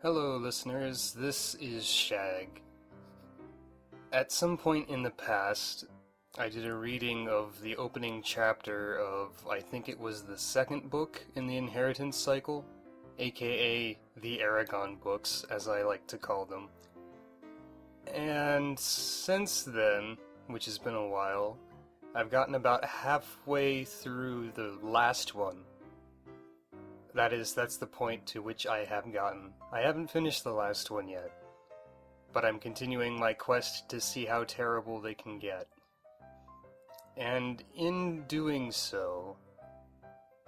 Hello, listeners. This is Shag. At some point in the past, I did a reading of the opening chapter of, I think it was the second book in the Inheritance Cycle, a.k.a. the Eragon books, as I like to call them. And since then, which has been a while, I've gotten about halfway through the last one. That's the point to which I have gotten. I haven't finished the last one yet, but I'm continuing my quest to see how terrible they can get. And in doing so,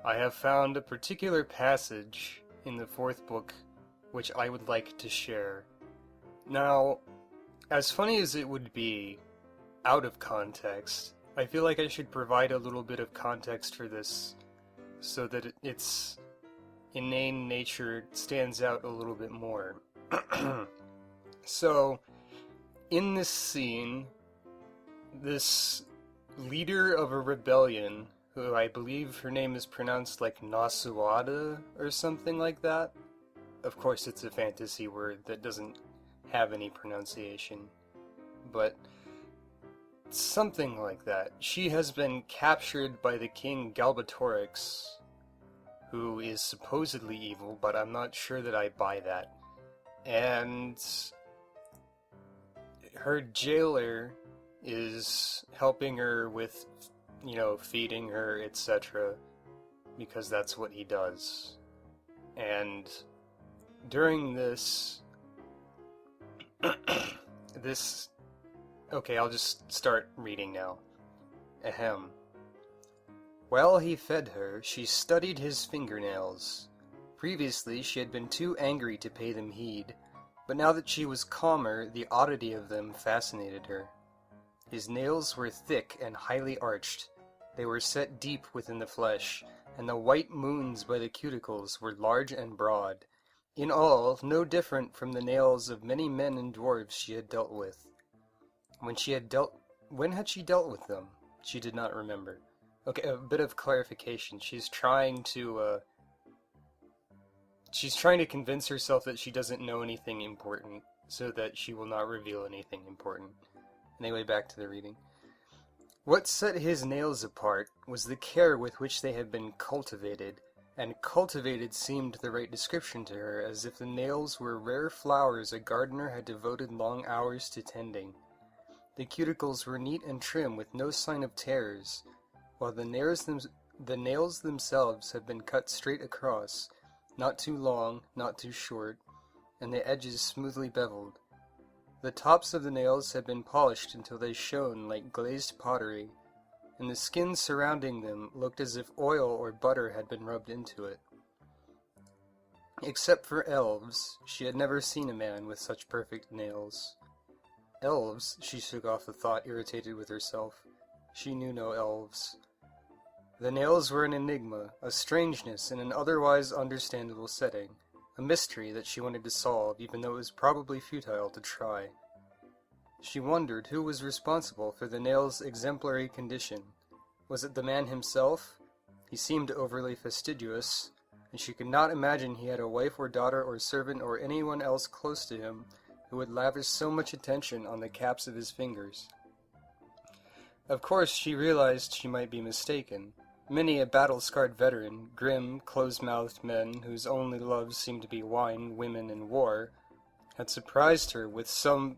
I have found a particular passage in the fourth book which I would like to share. Now, as funny as it would be, out of context, I feel like I should provide a little bit of context for this so that its inane nature stands out a little bit more. So, in this scene, this leader of a rebellion, who I believe her name is pronounced like Nasuada or something like that. Of course, it's a fantasy word that doesn't have any pronunciation, but something like that. She has been captured by the king Galbatorix, who is supposedly evil, but I'm not sure that I buy that. And her jailer is helping her with, feeding her, etc., because that's what he does. And during this... Okay, I'll just start reading now. Ahem. While he fed her, she studied his fingernails. Previously, she had been too angry to pay them heed, but now that she was calmer, the oddity of them fascinated her. His nails were thick and highly arched. They were set deep within the flesh, and the white moons by the cuticles were large and broad. In all, no different from the nails of many men and dwarves she had dealt with. When had she dealt with them? She did not remember. Okay, a bit of clarification. She's trying to convince herself that she doesn't know anything important, so that she will not reveal anything important. Anyway, back to the reading. What set his nails apart was the care with which they had been cultivated, and cultivated seemed the right description to her, as if the nails were rare flowers a gardener had devoted long hours to tending. The cuticles were neat and trim with no sign of tears, while the nails themselves had been cut straight across, not too long, not too short, and the edges smoothly beveled. The tops of the nails had been polished until they shone like glazed pottery, and the skin surrounding them looked as if oil or butter had been rubbed into it. Except for elves, she had never seen a man with such perfect nails. Elves, she shook off the thought, irritated with herself. She knew no elves. The nails were an enigma, a strangeness in an otherwise understandable setting, a mystery that she wanted to solve, even though it was probably futile to try. She wondered who was responsible for the nails' exemplary condition. Was it the man himself? He seemed overly fastidious, and she could not imagine he had a wife or daughter or servant or anyone else close to him who would lavish so much attention on the caps of his fingers. Of course, she realized she might be mistaken. Many a battle-scarred veteran, grim, close-mouthed men whose only loves seemed to be wine, women, and war, had surprised her with some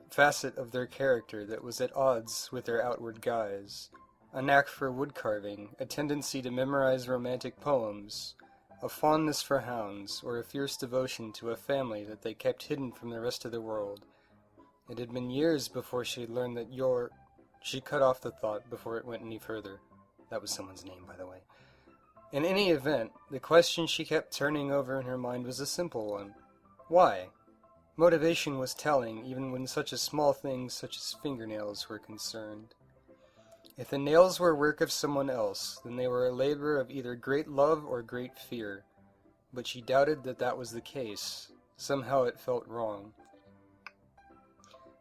facet of their character that was at odds with their outward guise. A knack for wood-carving, a tendency to memorize romantic poems, a fondness for hounds, or a fierce devotion to a family that they kept hidden from the rest of the world. It had been years before she had learned that She cut off the thought before it went any further. That was someone's name, by the way. In any event, the question she kept turning over in her mind was a simple one. Why? Motivation was telling, even when such a small thing such as fingernails were concerned. If the nails were work of someone else, then they were a labor of either great love or great fear. But she doubted that that was the case. Somehow it felt wrong.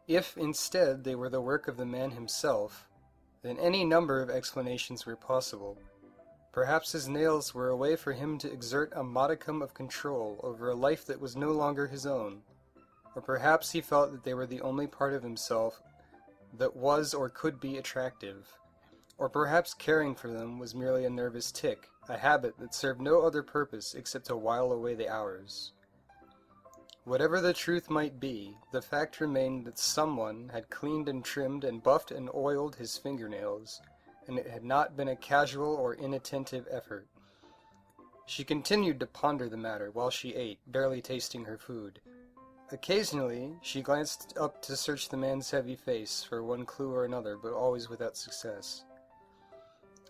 If, instead, they were the work of the man himself, then any number of explanations were possible. Perhaps his nails were a way for him to exert a modicum of control over a life that was no longer his own. Or perhaps he felt that they were the only part of himself that was or could be attractive. Or perhaps caring for them was merely a nervous tic, a habit that served no other purpose except to while away the hours. Whatever the truth might be, the fact remained that someone had cleaned and trimmed and buffed and oiled his fingernails, and it had not been a casual or inattentive effort. She continued to ponder the matter while she ate, barely tasting her food. Occasionally, she glanced up to search the man's heavy face for one clue or another, but always without success.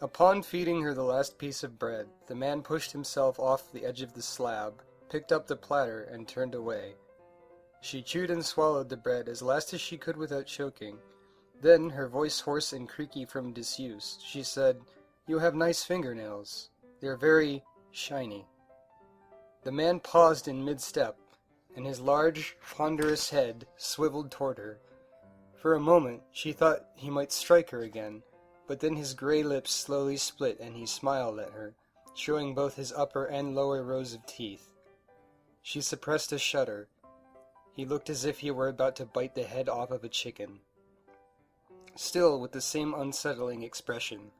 Upon feeding her the last piece of bread, the man pushed himself off the edge of the slab, picked up the platter, and turned away. She chewed and swallowed the bread as last as she could without choking. Then, her voice hoarse and creaky from disuse, she said, "You have nice fingernails. They are very shiny." The man paused in mid-step, and his large, ponderous head swiveled toward her. For a moment, she thought he might strike her again, but then his gray lips slowly split and he smiled at her, showing both his upper and lower rows of teeth. She suppressed a shudder. He looked as if he were about to bite the head off of a chicken. Still with the same unsettling expression,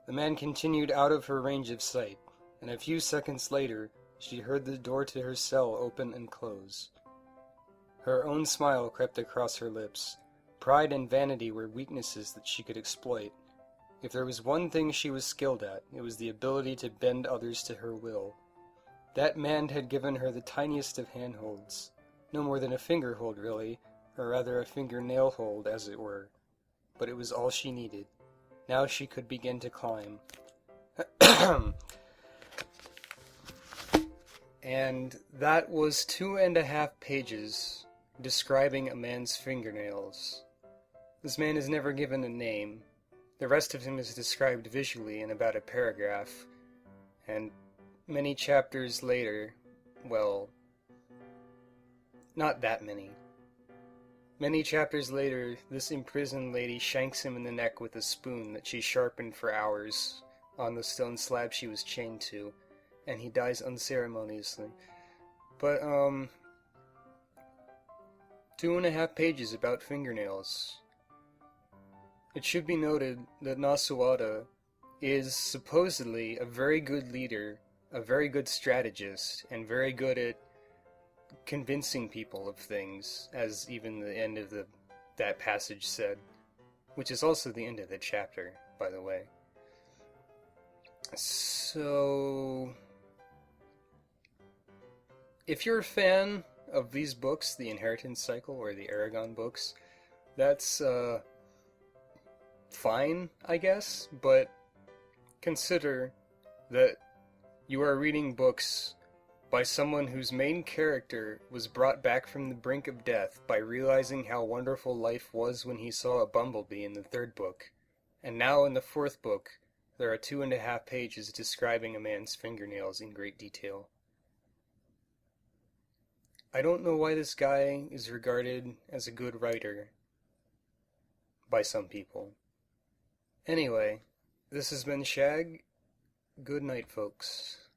the man continued out of her range of sight, and a few seconds later she heard the door to her cell open and close. Her own smile crept across her lips. Pride and vanity were weaknesses that she could exploit. If there was one thing she was skilled at, it was the ability to bend others to her will. That man had given her the tiniest of handholds, no more than a finger hold really, or rather a fingernail hold as it were. But it was all she needed. Now she could begin to climb. And that was 2.5 pages describing a man's fingernails. This man is never given a name. The rest of him is described visually in about a paragraph. And many chapters later, well, not that many. Many chapters later, this imprisoned lady shanks him in the neck with a spoon that she sharpened for hours on the stone slab she was chained to, and he dies unceremoniously. But, 2.5 pages about fingernails. It should be noted that Nasuwada is supposedly a very good leader, a very good strategist, and very good at convincing people of things, as even the end of that passage said, which is also the end of the chapter, by the way. So, if you're a fan of these books, the Inheritance Cycle or the Eragon books, that's fine, I guess, but consider that you are reading books by someone whose main character was brought back from the brink of death by realizing how wonderful life was when he saw a bumblebee in the 3rd book. And now in the 4th book, there are 2.5 pages describing a man's fingernails in great detail. I don't know why this guy is regarded as a good writer by some people. Anyway, this has been Shag. Good night, folks.